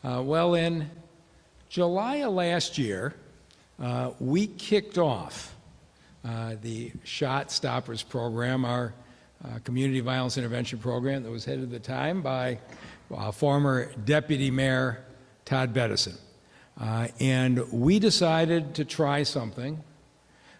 Well, in July of last year, we kicked off the ShotStoppers program, our community violence intervention program that was headed at the time by former Deputy Mayor Todd Bettison. And we decided to try something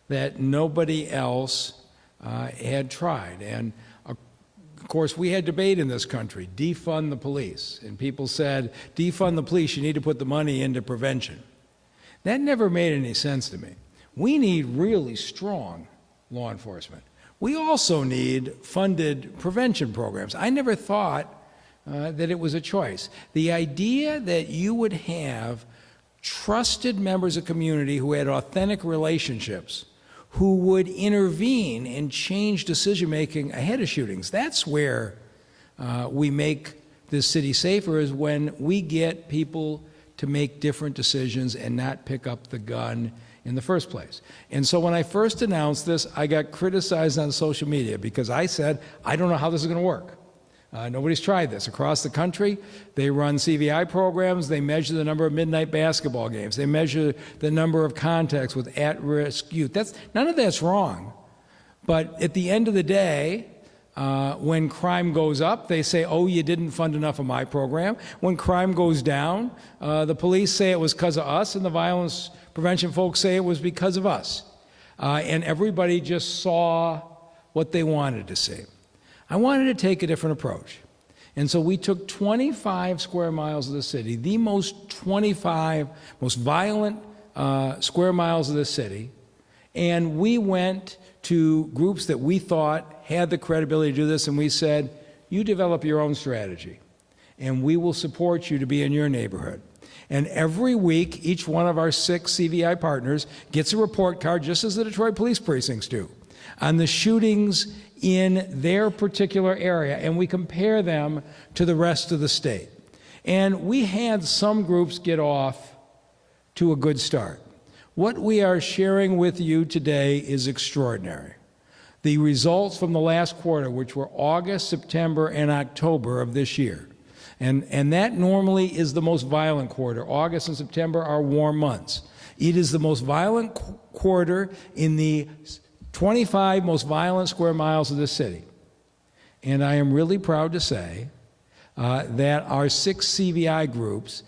that nobody else had tried. And of course, we had debate in this country, defund the police. And people said, defund the police, you need to put the money into prevention. That never made any sense to me. We need really strong law enforcement. We also need funded prevention programs. I never thought that it was a choice. The idea that you would have trusted members of community who had authentic relationships who would intervene and change decision-making ahead of shootings. That's where we make this city safer, is when we get people to make different decisions and not pick up the gun in the first place. And so when I first announced this, I got criticized on social media because I said, I don't know how this is going to work. Nobody's tried this. Across the country, they run CVI programs, they measure the number of midnight basketball games, they measure the number of contacts with at-risk youth. None of that's wrong. But at the end of the day, when crime goes up, they say, oh, you didn't fund enough of my program. When crime goes down, the police say it was because of us, and the violence prevention folks say it was because of us. And everybody just saw what they wanted to see. I wanted to take a different approach. And so we took 25 square miles of the city, the most violent square miles of the city, and we went to groups that we thought had the credibility to do this, and we said, you develop your own strategy, and we will support you to be in your neighborhood. And every week, each one of our 6 CVI partners gets a report card, just as the Detroit police precincts do, on the shootings in their particular area, and we compare them to the rest of the state. And we had some groups get off to a good start. What we are sharing with you today is extraordinary. The results from the last quarter, which were August, September, and October of this year, and that normally is the most violent quarter. August and September are warm months. It is the most violent quarter in the 25 most violent square miles of the city. And I am really proud to say that our 6 CVI groups,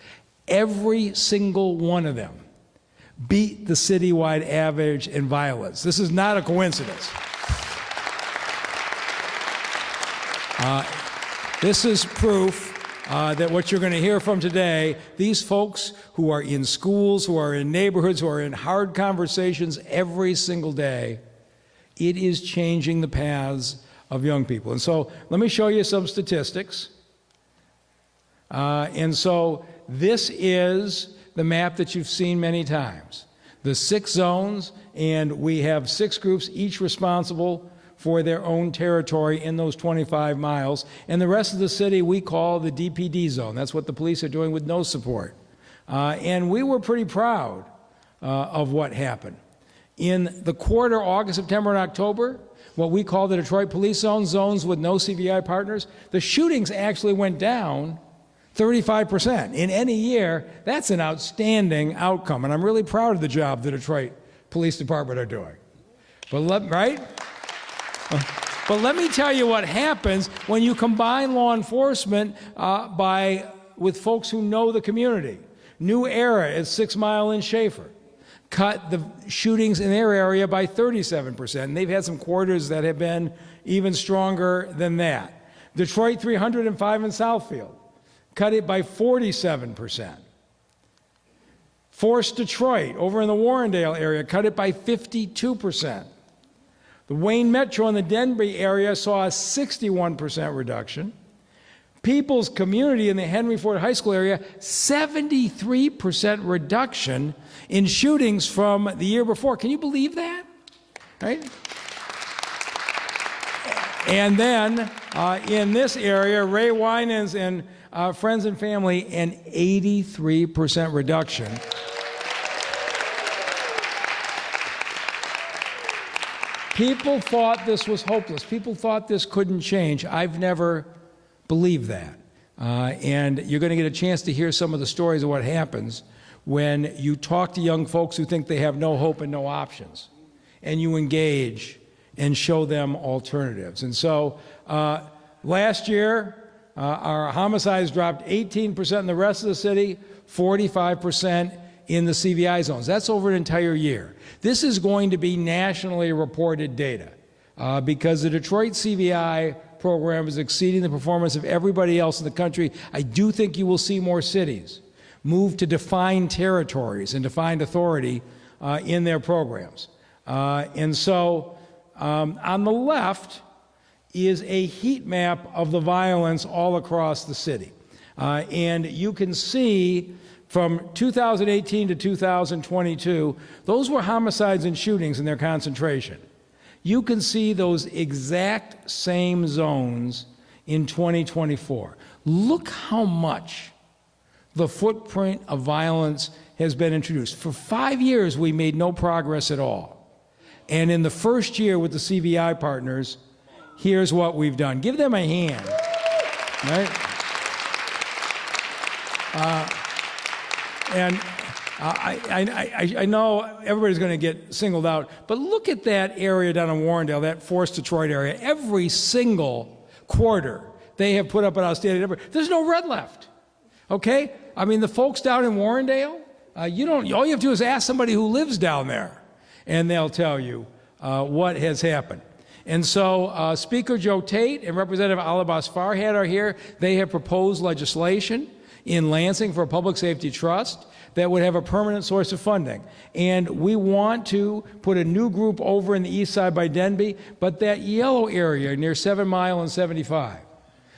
every single one of them, beat the citywide average in violence. This is not a coincidence. This is proof that what you're going to hear from today, these folks who are in schools, who are in neighborhoods, who are in hard conversations every single day, it is changing the paths of young people. And so let me show you some statistics. And so this is the map that you've seen many times. The 6 zones, and we have 6 groups, each responsible for their own territory in those 25 miles. And the rest of the city we call the DPD zone. That's what the police are doing with no support. And we were pretty proud of what happened. In the quarter, August, September, and October, what we call the Detroit police zones with no CVI partners, the shootings actually went down 35%. In any year, that's an outstanding outcome, and I'm really proud of the job the Detroit Police Department are doing. But But let me tell you what happens when you combine law enforcement with folks who know the community. New Era at 6 Mile in Schaefer cut the shootings in their area by 37%. And they've had some quarters that have been even stronger than that. Detroit 305 in Southfield cut it by 47%. Force Detroit over in the Warrendale area cut it by 52%. The Wayne Metro in the Denby area saw a 61% reduction. People's Community in the Henry Ford High School area, 73% reduction in shootings from the year before. Can you believe that? Right? And then in this area, Ray Winans and friends and family, an 83% reduction. People thought this was hopeless. People thought this couldn't change. I've never believed that. And you're going to get a chance to hear some of the stories of what happens when you talk to young folks who think they have no hope and no options, and you engage and show them alternatives. And so last year, our homicides dropped 18% in the rest of the city, 45% in the CVI zones. That's over an entire year. This is going to be nationally reported data because the Detroit CVI program is exceeding the performance of everybody else in the country. I do think you will see more cities move to defined territories and defined authority in their programs. And so on the left is a heat map of the violence all across the city. And you can see from 2018 to 2022, those were homicides and shootings in their concentration. You can see those exact same zones in 2024. Look how much the footprint of violence has been introduced. For 5 years, we made no progress at all. And in the first year with the CVI partners, here's what we've done. Give them a hand, right? I know everybody's going to get singled out, but look at that area down in Warrendale, that Forest Detroit area. Every single quarter, they have put up an outstanding number. There's no red left, okay? I mean, the folks down in Warrendale, all you have to do is ask somebody who lives down there, and they'll tell you what has happened. And so Speaker Joe Tate and Representative Alibas Farhad are here. They have proposed legislation in Lansing for a public safety trust that would have a permanent source of funding. And we want to put a new group over in the east side by Denby, but that yellow area near 7 Mile and 75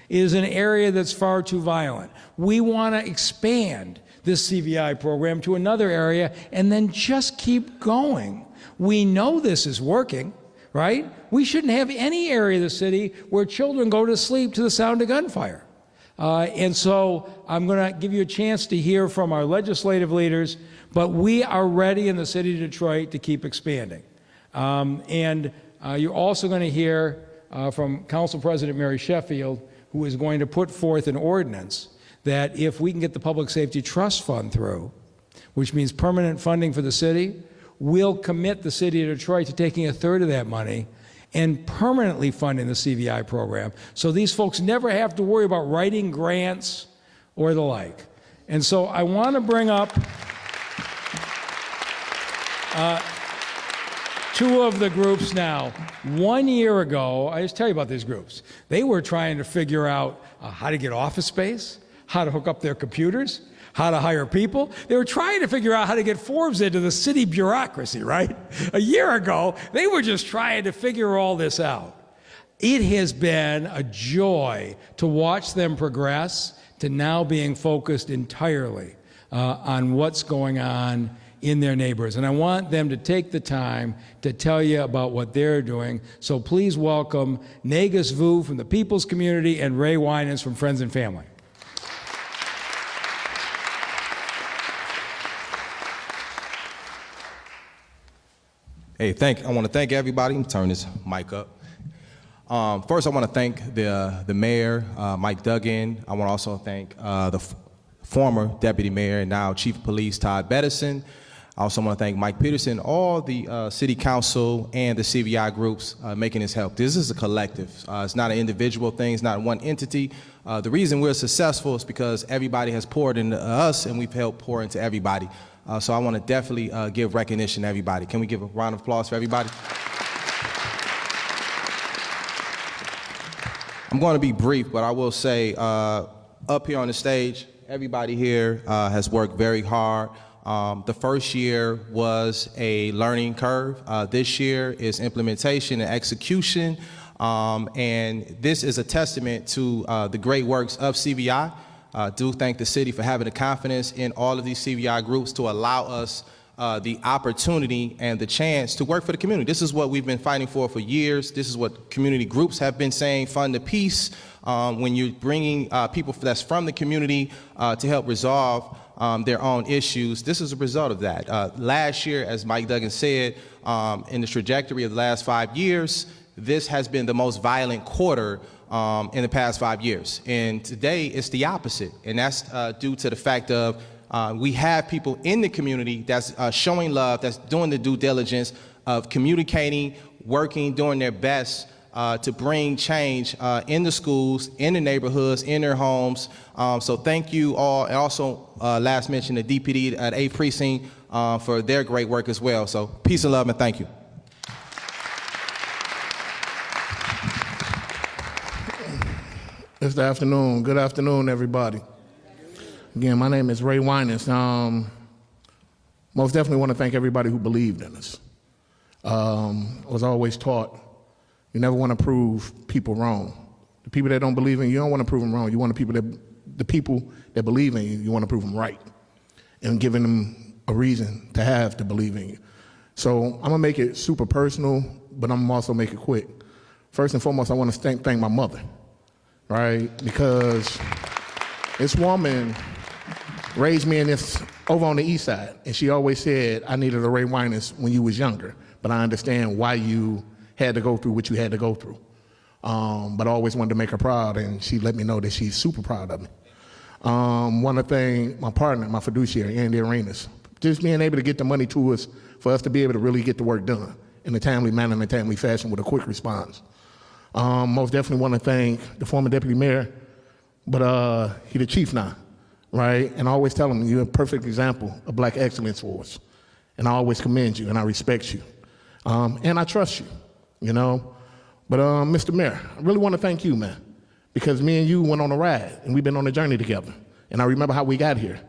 is an area that's far too violent. We want to expand this CVI program to another area and then just keep going. We know this is working, right? We shouldn't have any area of the city where children go to sleep to the sound of gunfire. And so I'm going to give you a chance to hear from our legislative leaders, but we are ready in the city of Detroit to keep expanding. You're also going to hear from Council President Mary Sheffield, who is going to put forth an ordinance that if we can get the Public Safety Trust Fund through, which means permanent funding for the city, we'll commit the city of Detroit to taking a third of that money and permanently funding the CVI program, so these folks never have to worry about writing grants or the like. And so I want to bring up two of the groups now. 1 year ago, I just tell you about these groups. They were trying to figure out how to get office space, how to hook up their computers, how to hire people. They were trying to figure out how to get forms into the city bureaucracy, right? A year ago, they were just trying to figure all this out. It has been a joy to watch them progress to now being focused entirely on what's going on in their neighborhoods. And I want them to take the time to tell you about what they're doing. So please welcome Negas Vu from the People's Community and Ray Winans from Friends and Family. Hey, I want to thank everybody. Turn this mic up. First, I want to thank the mayor, Mike Duggan. I want to also thank the former deputy mayor and now chief of police, Todd Bettison. I also want to thank Mike Peterson, all the city council and the CVI groups making this help. This is a collective. It's not an individual thing. It's not one entity. The reason we're successful is because everybody has poured into us and we've helped pour into everybody. So I want to definitely give recognition to everybody. Can we give a round of applause for everybody? I'm going to be brief, but I will say up here on the stage, everybody here has worked very hard. The first year was a learning curve. This year is implementation and execution. And this is a testament to the great works of CVI. Do thank the city for having the confidence in all of these CVI groups to allow us the opportunity and the chance to work for the community. This is what we've been fighting for years. This is what community groups have been saying, fund the peace. When you're bringing people that's from the community to help resolve their own issues, this is a result of that. Last year, as Mike Duggan said, in the trajectory of the last 5 years, this has been the most violent quarter in the past 5 years. And today it's the opposite. And that's due to the fact of we have people in the community that's showing love, that's doing the due diligence of communicating, working, doing their best to bring change in the schools, in the neighborhoods, in their homes. So thank you all. And also, last mention, the DPD at 8th Precinct for their great work as well. So peace and love, and thank you. It's the afternoon. Good afternoon, everybody. Again, my name is Ray Winans. Most definitely want to thank everybody who believed in us. I was always taught you never want to prove people wrong. The people that don't believe in you don't want to prove them wrong. You want the people that believe in you, you want to prove them right, and giving them a reason to have to believe in you. So I'm gonna make it super personal, but I'm gonna also make it quick. First and foremost, I want to thank my mother, right? Because this woman raised me over on the east side, and she always said, I needed a Ray Winans when you was younger, but I understand why you had to go through what you had to go through. But I always wanted to make her proud, and she let me know that she's super proud of me. Want to thank my partner, my fiduciary, Andy Arenas, just being able to get the money to us for us to be able to really get the work done in a timely manner, in a timely fashion with a quick response. Most definitely want to thank the former deputy mayor, but he the chief now, right? And I always tell him, you're a perfect example of black excellence for us. And I always commend you, and I respect you. And I trust you, you know? But Mr. Mayor, I really want to thank you, man, because me and you went on a ride, and we've been on a journey together. And I remember how we got here.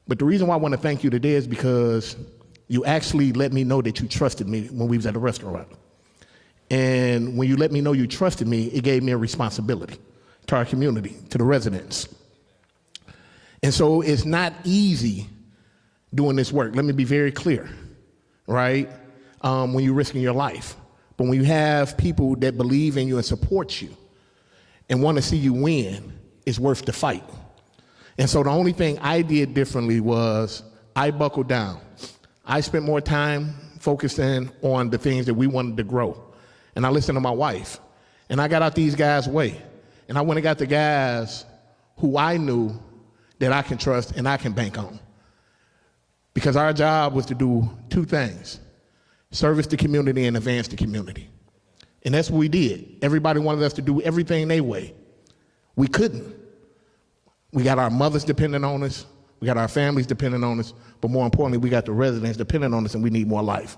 But the reason why I want to thank you today is because you actually let me know that you trusted me when we was at a restaurant. And when you let me know you trusted me, it gave me a responsibility to our community, to the residents. And so it's not easy doing this work. Let me be very clear, right? When you're risking your life. But when you have people that believe in you and support you and want to see you win, it's worth the fight. And so the only thing I did differently was I buckled down. I spent more time focusing on the things that we wanted to grow. And I listened to my wife. And I got out these guys' way. And I went and got the guys who I knew that I can trust and I can bank on. Because our job was to do two things: service the community and advance the community. And that's what we did. Everybody wanted us to do everything their way. We couldn't. We got our mothers dependent on us. We got our families dependent on us. But more importantly, we got the residents dependent on us, and we need more life.